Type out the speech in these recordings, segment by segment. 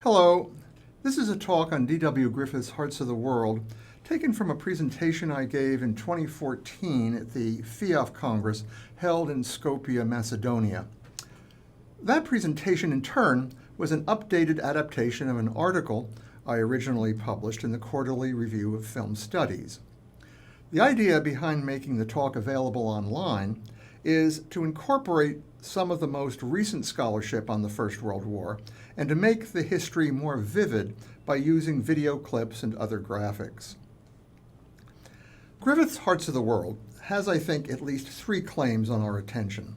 Hello, this is a talk on D.W. Griffith's Hearts of the World, taken from a presentation I gave in 2014 at the FIAF Congress held in Skopje, Macedonia. That presentation, in turn, was an updated adaptation of an article I originally published in the Quarterly Review of Film Studies. The idea behind making the talk available online is to incorporate some of the most recent scholarship on the First World War and to make the history more vivid by using video clips and other graphics. Griffith's Hearts of the World has, I think, at least three claims on our attention.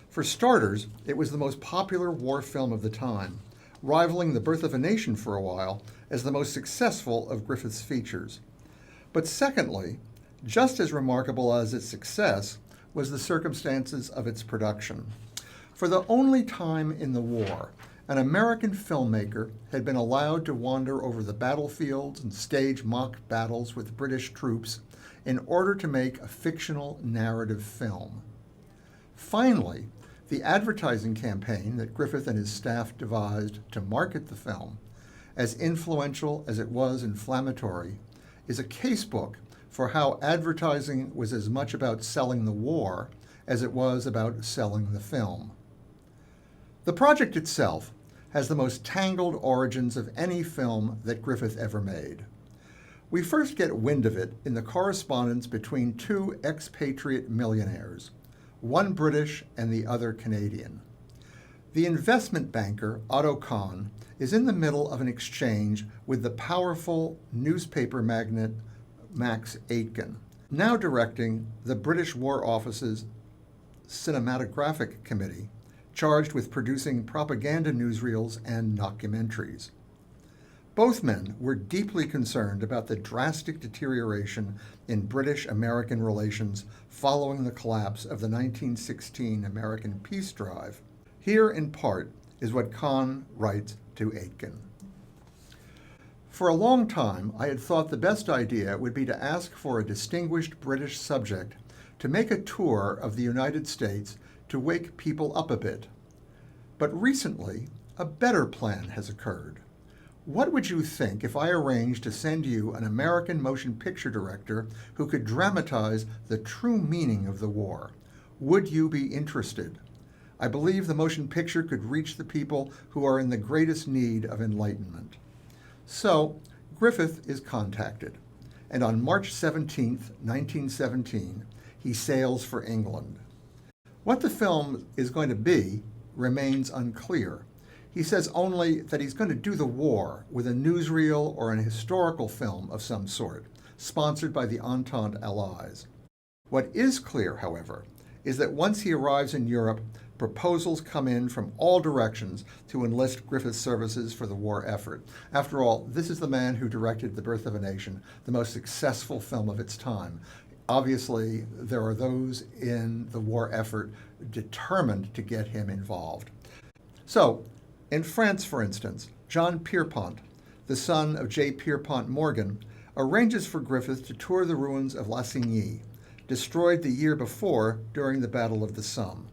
For starters, it was the most popular war film of the time, rivaling The Birth of a Nation for a while as the most successful of Griffith's features. But secondly, just as remarkable as its success was the circumstances of its production. For the only time in the war, an American filmmaker had been allowed to wander over the battlefields and stage mock battles with British troops in order to make a fictional narrative film. Finally, the advertising campaign that Griffith and his staff devised to market the film, as influential as it was inflammatory, is a casebook for how advertising was as much about selling the war as it was about selling the film. The project itself has the most tangled origins of any film that Griffith ever made. We first get wind of it in the correspondence between two expatriate millionaires, one British and the other Canadian. The investment banker, Otto Kahn, is in the middle of an exchange with the powerful newspaper magnate Max Aitken, now directing the British War Office's Cinematographic Committee, charged with producing propaganda newsreels and documentaries. Both men were deeply concerned about the drastic deterioration in British-American relations following the collapse of the 1916 American peace drive. Here, in part, is what Kahn writes to Aitken. For a long time, I had thought the best idea would be to ask for a distinguished British subject to make a tour of the United States to wake people up a bit. But recently, a better plan has occurred. What would you think if I arranged to send you an American motion picture director who could dramatize the true meaning of the war? Would you be interested? I believe the motion picture could reach the people who are in the greatest need of enlightenment. So, Griffith is contacted, and on March 17, 1917, he sails for England. What the film is going to be remains unclear. He says only that he's going to do the war with a newsreel or an historical film of some sort, sponsored by the Entente Allies. What is clear, however, is that once he arrives in Europe, proposals come in from all directions to enlist Griffith's services for the war effort. After all, this is the man who directed The Birth of a Nation, the most successful film of its time. Obviously, there are those in the war effort determined to get him involved. So, in France, for instance, John Pierpont, the son of J. Pierpont Morgan, arranges for Griffith to tour the ruins of Lassigny, destroyed the year before during the Battle of the Somme.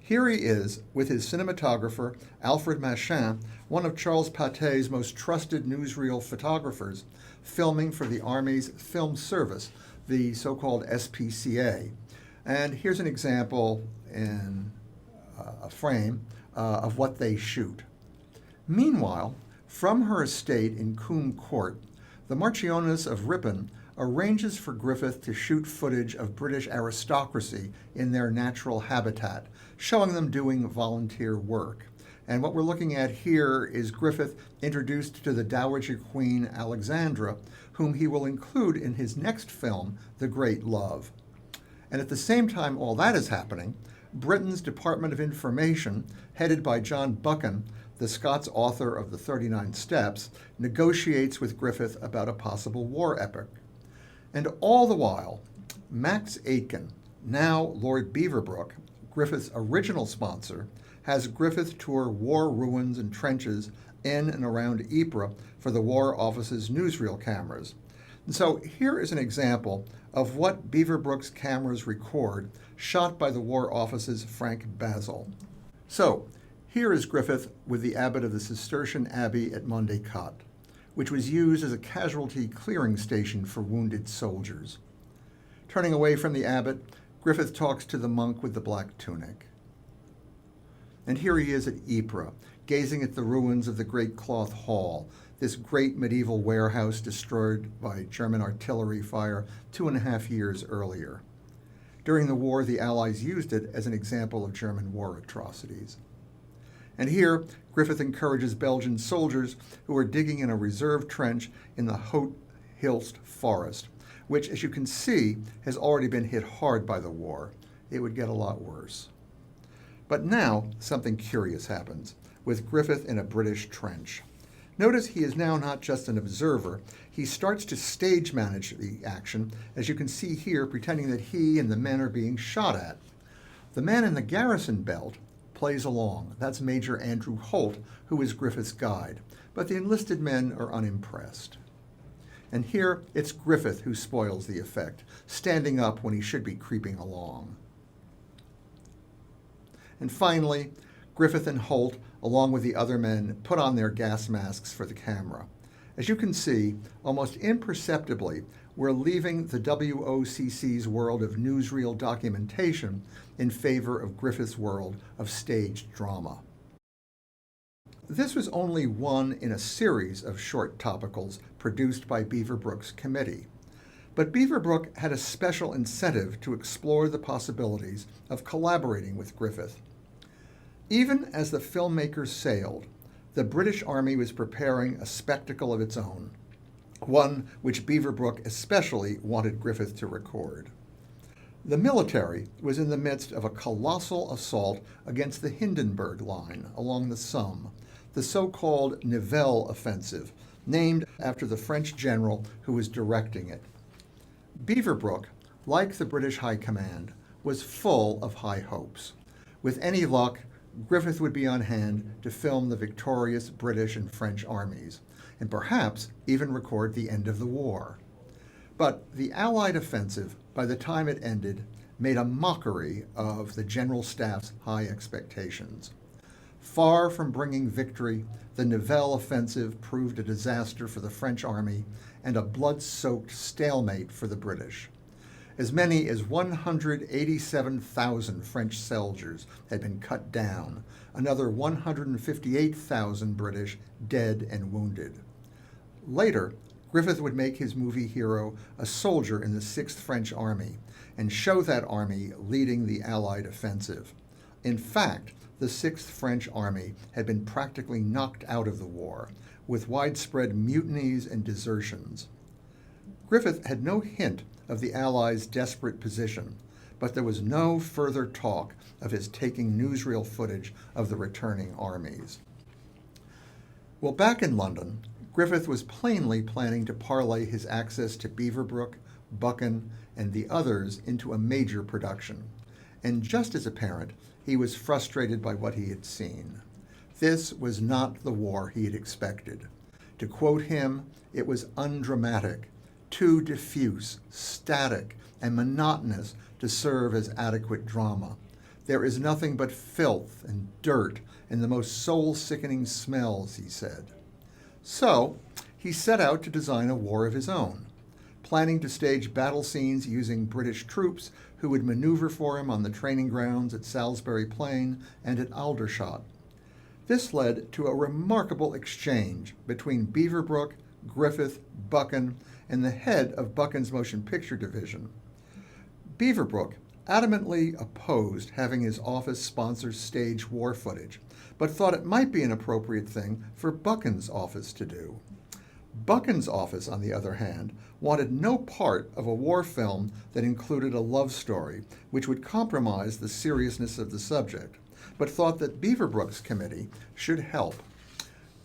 Here he is with his cinematographer, Alfred Machin, one of Charles Patet's most trusted newsreel photographers, filming for the Army's Film Service, the so-called SPCA. And here's an example in a frame of what they shoot. Meanwhile, from her estate in Combe Court, the Marchioness of Ripon arranges for Griffith to shoot footage of British aristocracy in their natural habitat, showing them doing volunteer work. And what we're looking at here is Griffith introduced to the Dowager Queen Alexandra, whom he will include in his next film, The Great Love. And at the same time all that is happening, Britain's Department of Information, headed by John Buchan, the Scots author of The 39 Steps, negotiates with Griffith about a possible war epic. And all the while, Max Aitken, now Lord Beaverbrook, Griffith's original sponsor, has Griffith tour war ruins and trenches in and around Ypres for the War Office's newsreel cameras. And so here is an example of what Beaverbrook's cameras record, shot by the War Office's Frank Basil. So, Here is Griffith with the abbot of the Cistercian Abbey at Mondécat, which was used as a casualty clearing station for wounded soldiers. Turning away from the abbot, Griffith talks to the monk with the black tunic. And here he is at Ypres, gazing at the ruins of the Great Cloth Hall, this great medieval warehouse destroyed by German artillery fire 2.5 years earlier. During the war, the Allies used it as an example of German war atrocities. And here, Griffith encourages Belgian soldiers who are digging in a reserve trench in the Haut-Hilst forest, which, as you can see, has already been hit hard by the war. It would get a lot worse. But now, something curious happens, with Griffith in a British trench. Notice he is now not just an observer. He starts to stage manage the action, as you can see here, pretending that he and the men are being shot at. The man in the garrison belt plays along. That's Major Andrew Holt, who is Griffith's guide. But the enlisted men are unimpressed. And here, it's Griffith who spoils the effect, standing up when he should be creeping along. And finally, Griffith and Holt, along with the other men, put on their gas masks for the camera. As you can see, almost imperceptibly, we're leaving the WOCC's world of newsreel documentation in favor of Griffith's world of staged drama. This was only one in a series of short topicals produced by Beaverbrook's committee. But Beaverbrook had a special incentive to explore the possibilities of collaborating with Griffith. Even as the filmmakers sailed, the British Army was preparing a spectacle of its own, one which Beaverbrook especially wanted Griffith to record. The military was in the midst of a colossal assault against the Hindenburg Line along the Somme, the so-called Nivelle Offensive, named after the French general who was directing it. Beaverbrook, like the British High Command, was full of high hopes. With any luck, Griffith would be on hand to film the victorious British and French armies, and perhaps even record the end of the war. But the Allied offensive, by the time it ended, made a mockery of the General Staff's high expectations. Far from bringing victory, the Nivelle offensive proved a disaster for the French army and a blood-soaked stalemate for the British. As many as 187,000 French soldiers had been cut down, another 158,000 British dead and wounded. Later, Griffith would make his movie hero a soldier in the 6th French Army and show that army leading the Allied offensive. In fact, the 6th French Army had been practically knocked out of the war, with widespread mutinies and desertions. Griffith had no hint of the Allies' desperate position, but there was no further talk of his taking newsreel footage of the returning armies. Well, back in London, Griffith was plainly planning to parlay his access to Beaverbrook, Buchan, and the others into a major production. And just as apparent, he was frustrated by what he had seen. This was not the war he had expected. To quote him, it was undramatic, too diffuse, static, and monotonous to serve as adequate drama. There is nothing but filth and dirt and the most soul-sickening smells, he said. So, he set out to design a war of his own, planning to stage battle scenes using British troops who would maneuver for him on the training grounds at Salisbury Plain and at Aldershot. This led to a remarkable exchange between Beaverbrook, Griffith, Buchan, and the head of Buchan's motion picture division. Beaverbrook adamantly opposed having his office sponsor stage war footage, but thought it might be an appropriate thing for Buchan's office to do. Buchan's office, on the other hand, wanted no part of a war film that included a love story, which would compromise the seriousness of the subject, but thought that Beaverbrook's committee should help.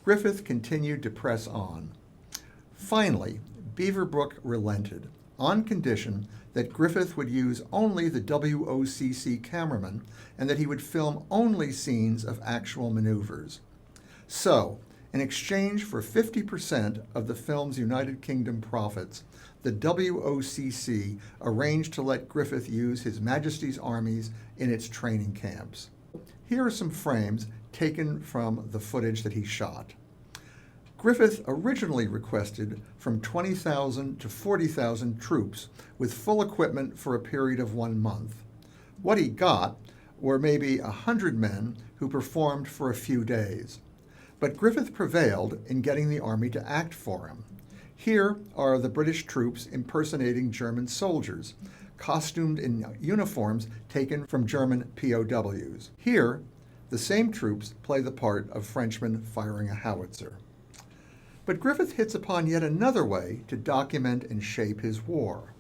Griffith continued to press on. Finally, Beaverbrook relented, on condition that Griffith would use only the WOCC cameraman and that he would film only scenes of actual maneuvers. So, in exchange for 50% of the film's United Kingdom profits, the WOCC arranged to let Griffith use His Majesty's armies in its training camps. Here are some frames taken from the footage that he shot. Griffith originally requested from 20,000 to 40,000 troops with full equipment for a period of 1 month. What he got were maybe 100 men who performed for a few days. But Griffith prevailed in getting the army to act for him. Here are the British troops impersonating German soldiers, costumed in uniforms taken from German POWs. Here, the same troops play the part of Frenchmen firing a howitzer. But Griffith hits upon yet another way to document and shape his war.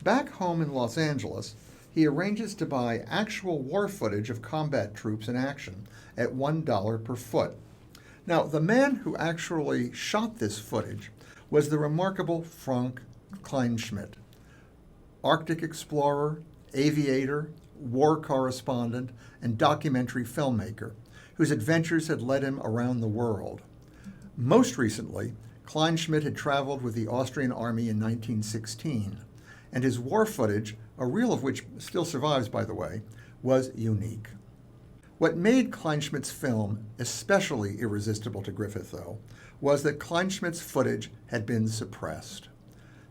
Back home in Los Angeles, he arranges to buy actual war footage of combat troops in action at $1 per foot. Now, the man who actually shot this footage was the remarkable Frank Kleinschmidt, Arctic explorer, aviator, war correspondent, and documentary filmmaker, whose adventures had led him around the world. Most recently, Kleinschmidt had traveled with the Austrian army in 1916, and his war footage, a reel of which still survives, by the way, was unique. What made Kleinschmidt's film especially irresistible to Griffith, though, was that Kleinschmidt's footage had been suppressed.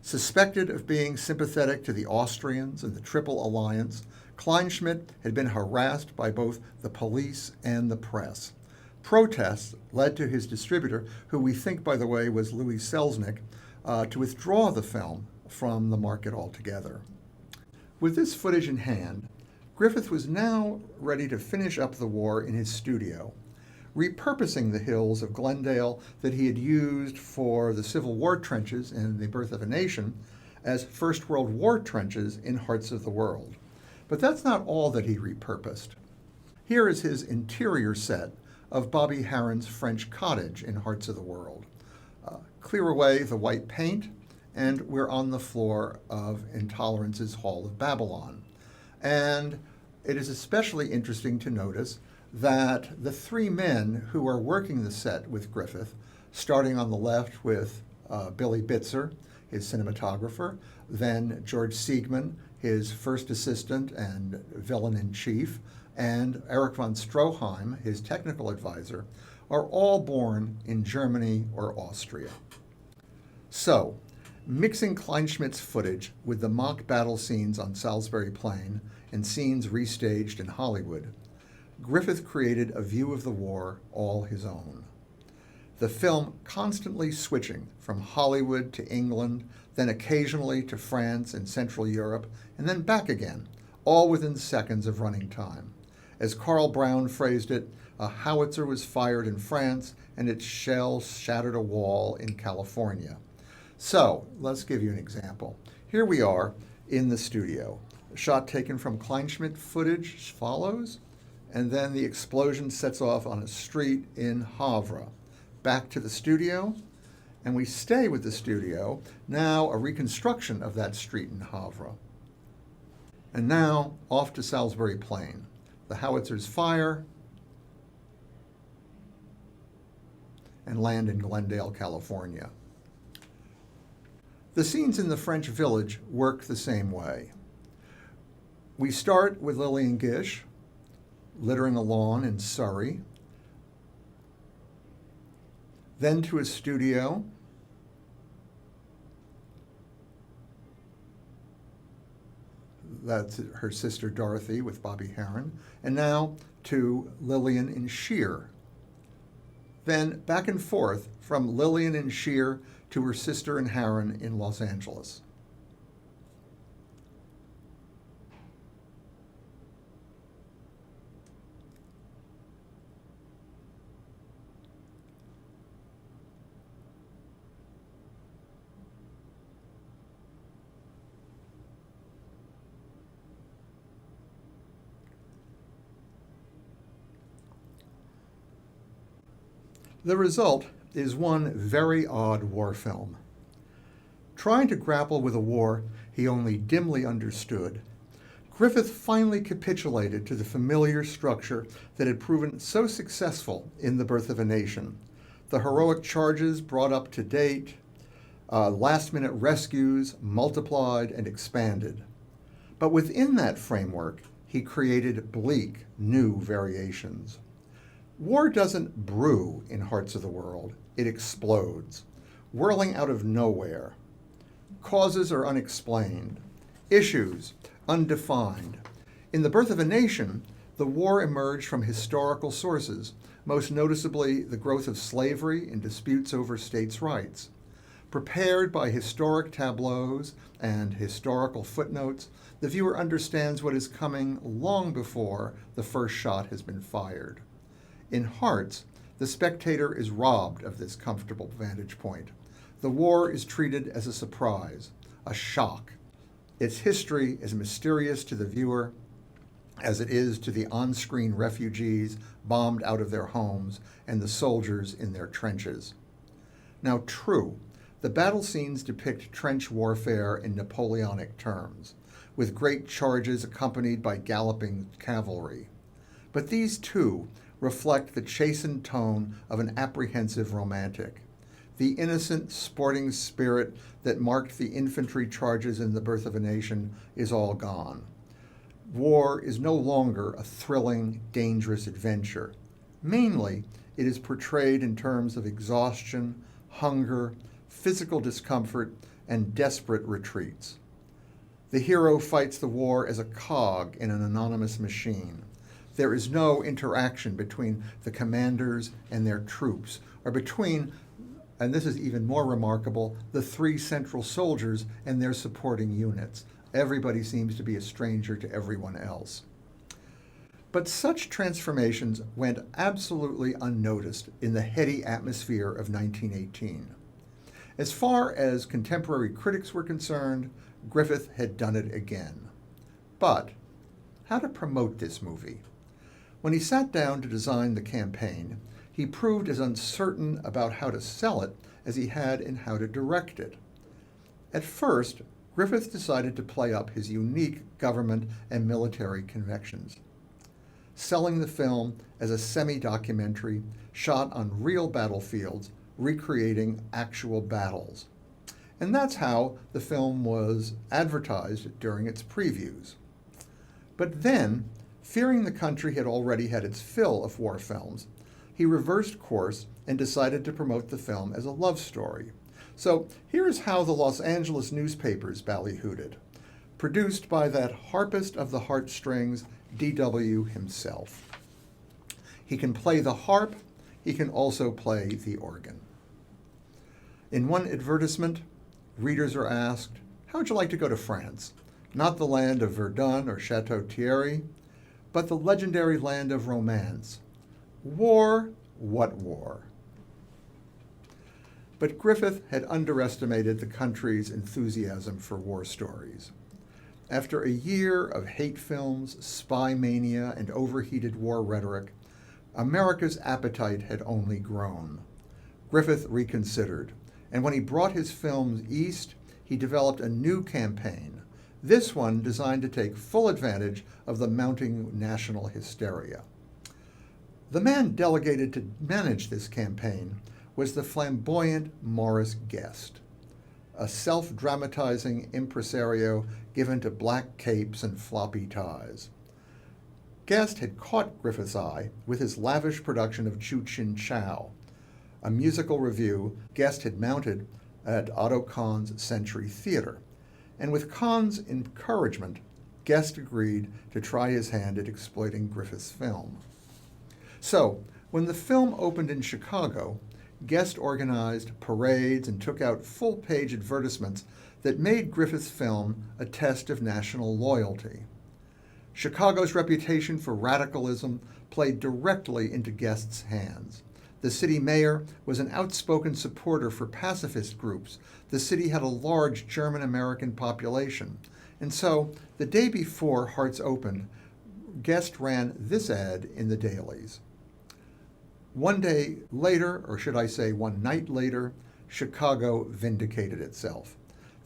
Suspected of being sympathetic to the Austrians and the Triple Alliance, Kleinschmidt had been harassed by both the police and the press. Protests led to his distributor, who we think, by the way, was Louis Selznick, to withdraw the film from the market altogether. With this footage in hand, Griffith was now ready to finish up the war in his studio, repurposing the hills of Glendale that he had used for the Civil War trenches in The Birth of a Nation as First World War trenches in Hearts of the World. But that's not all that he repurposed. Here is his interior set of Bobby Harron's French cottage in Hearts of the World. Clear away the white paint, and we're on the floor of Intolerance's Hall of Babylon. And it is especially interesting to notice that the 3 men who are working the set with Griffith, starting on the left with Billy Bitzer, his cinematographer, then George Siegman, his first assistant and villain-in-chief, and Erich von Stroheim, his technical advisor, are all born in Germany or Austria. So, mixing Kleinschmidt's footage with the mock battle scenes on Salisbury Plain and scenes restaged in Hollywood, Griffith created a view of the war all his own. The film constantly switching from Hollywood to England, then occasionally to France and Central Europe, and then back again, all within seconds of running time. As Carl Brown phrased it, a howitzer was fired in France and its shell shattered a wall in California. So, let's give you an example. Here we are in the studio. A shot taken from Kleinschmidt footage follows, and then the explosion sets off on a street in Havre. Back to the studio, and we stay with the studio, now a reconstruction of that street in Havre. And now, off to Salisbury Plain. The howitzers fire and land in Glendale, California. The scenes in the French village work the same way. We start with Lillian Gish littering a lawn in Surrey, then to a studio, that's her sister Dorothy with Bobby Harron, and now to Lillian in Sheer. Then back and forth from Lillian in Sheer to her sister and Harron in Los Angeles. The result is one very odd war film. Trying to grapple with a war he only dimly understood, Griffith finally capitulated to the familiar structure that had proven so successful in The Birth of a Nation. The heroic charges brought up to date, last-minute rescues multiplied and expanded. But within that framework, he created bleak, new variations. War doesn't brew in Hearts of the World, it explodes, whirling out of nowhere. Causes are unexplained, issues undefined. In The Birth of a Nation, the war emerged from historical sources, most noticeably the growth of slavery and disputes over states' rights. Prepared by historic tableaus and historical footnotes, the viewer understands what is coming long before the first shot has been fired. In Hearts, the spectator is robbed of this comfortable vantage point. The war is treated as a surprise, a shock. Its history is mysterious to the viewer as it is to the on-screen refugees bombed out of their homes and the soldiers in their trenches. Now, true, the battle scenes depict trench warfare in Napoleonic terms, with great charges accompanied by galloping cavalry. But these, too, reflect the chastened tone of an apprehensive romantic. The innocent, sporting spirit that marked the infantry charges in The Birth of a Nation is all gone. War is no longer a thrilling, dangerous adventure. Mainly, it is portrayed in terms of exhaustion, hunger, physical discomfort, and desperate retreats. The hero fights the war as a cog in an anonymous machine. There is no interaction between the commanders and their troops, or between, and this is even more remarkable, the three central soldiers and their supporting units. Everybody seems to be a stranger to everyone else. But such transformations went absolutely unnoticed in the heady atmosphere of 1918. As far as contemporary critics were concerned, Griffith had done it again. But how to promote this movie? When he sat down to design the campaign, he proved as uncertain about how to sell it as he had in how to direct it. At first, Griffith decided to play up his unique government and military connections, selling the film as a semi-documentary shot on real battlefields, recreating actual battles. And that's how the film was advertised during its previews. But then, fearing the country had already had its fill of war films, he reversed course and decided to promote the film as a love story. So here is how the Los Angeles newspapers ballyhooed, produced by that harpist of the heartstrings, D.W. himself. He can play the harp, he can also play the organ. In one advertisement, readers are asked, how would you like to go to France? Not the land of Verdun or Chateau Thierry, but the legendary land of romance. War, what war? But Griffith had underestimated the country's enthusiasm for war stories. After a year of hate films, spy mania, and overheated war rhetoric, America's appetite had only grown. Griffith reconsidered, and when he brought his films east, he developed a new campaign, this one designed to take full advantage of the mounting national hysteria. The man delegated to manage this campaign was the flamboyant Morris Guest, a self-dramatizing impresario given to black capes and floppy ties. Guest had caught Griffith's eye with his lavish production of Chu Chin Chow, a musical revue Guest had mounted at Otto Kahn's Century Theater, and with Kahn's encouragement, Guest agreed to try his hand at exploiting Griffith's film. So, when the film opened in Chicago, Guest organized parades and took out full-page advertisements that made Griffith's film a test of national loyalty. Chicago's reputation for radicalism played directly into Guest's hands. The city mayor was an outspoken supporter for pacifist groups. The city had a large German-American population. And so, the day before Hearts opened, Guest ran this ad in the dailies. One day later, or should I say one night later, Chicago vindicated itself.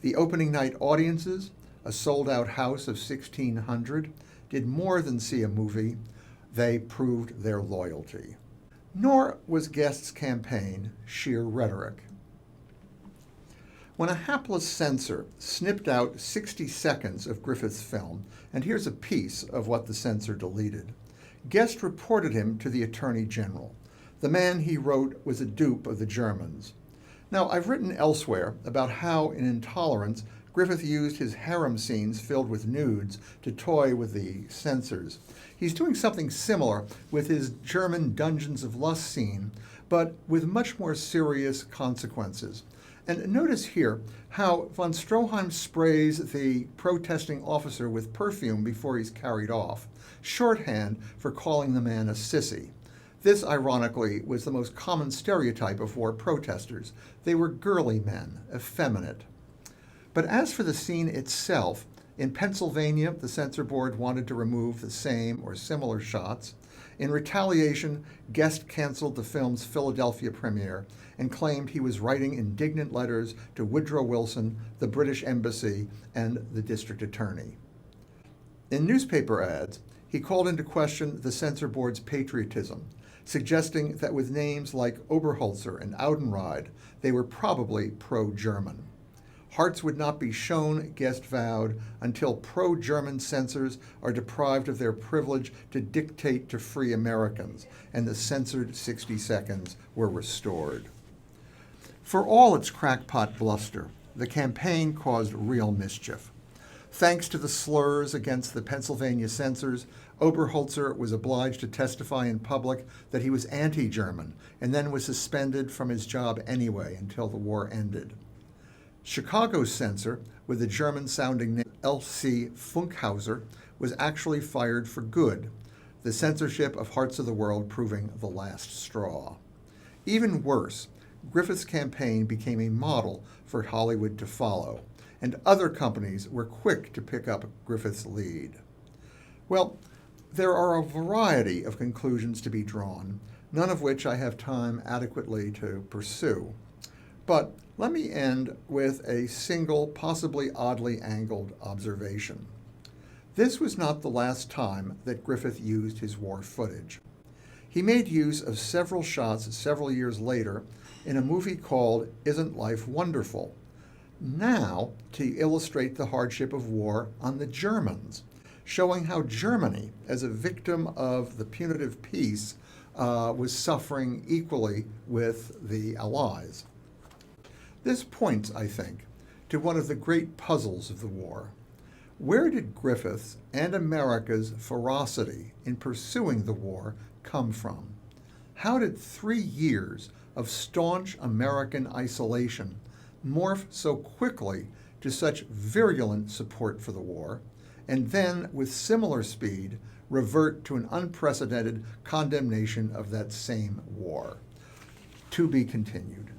The opening night audiences, a sold-out house of 1,600, did more than see a movie. They proved their loyalty. Nor was Guest's campaign sheer rhetoric. When a hapless censor snipped out 60 seconds of Griffith's film, and here's a piece of what the censor deleted, Guest reported him to the Attorney General. The man, he wrote, was a dupe of the Germans. Now, I've written elsewhere about how, in Intolerance, Griffith used his harem scenes filled with nudes to toy with the censors. He's doing something similar with his German Dungeons of Lust scene, but with much more serious consequences. And notice here how von Stroheim sprays the protesting officer with perfume before he's carried off, shorthand for calling the man a sissy. This, ironically, was the most common stereotype of war protesters. They were girly men, effeminate. But as for the scene itself, in Pennsylvania, the censor board wanted to remove the same or similar shots. In retaliation, Guest canceled the film's Philadelphia premiere and claimed he was writing indignant letters to Woodrow Wilson, the British Embassy, and the district attorney. In newspaper ads, he called into question the censor board's patriotism, suggesting that with names like Oberholzer and Audenried, they were probably pro-German. Hearts would not be shown, Guest vowed, until pro-German censors are deprived of their privilege to dictate to free Americans, and the censored 60 seconds were restored. For all its crackpot bluster, the campaign caused real mischief. Thanks to the slurs against the Pennsylvania censors, Oberholzer was obliged to testify in public that he was anti-German, and then was suspended from his job anyway until the war ended. Chicago's censor, with the German-sounding name L.C. Funkhauser, was actually fired for good, the censorship of Hearts of the World proving the last straw. Even worse, Griffith's campaign became a model for Hollywood to follow, and other companies were quick to pick up Griffith's lead. Well, there are a variety of conclusions to be drawn, none of which I have time adequately to pursue. But let me end with a single, possibly oddly angled observation. This was not the last time that Griffith used his war footage. He made use of several shots several years later in a movie called Isn't Life Wonderful? Now to illustrate the hardship of war on the Germans, showing how Germany, as a victim of the punitive peace, was suffering equally with the Allies. This points, I think, to one of the great puzzles of the war. Where did Griffith's and America's ferocity in pursuing the war come from? How did 3 years of staunch American isolation morph so quickly to such virulent support for the war, and then, with similar speed, revert to an unprecedented condemnation of that same war? To be continued.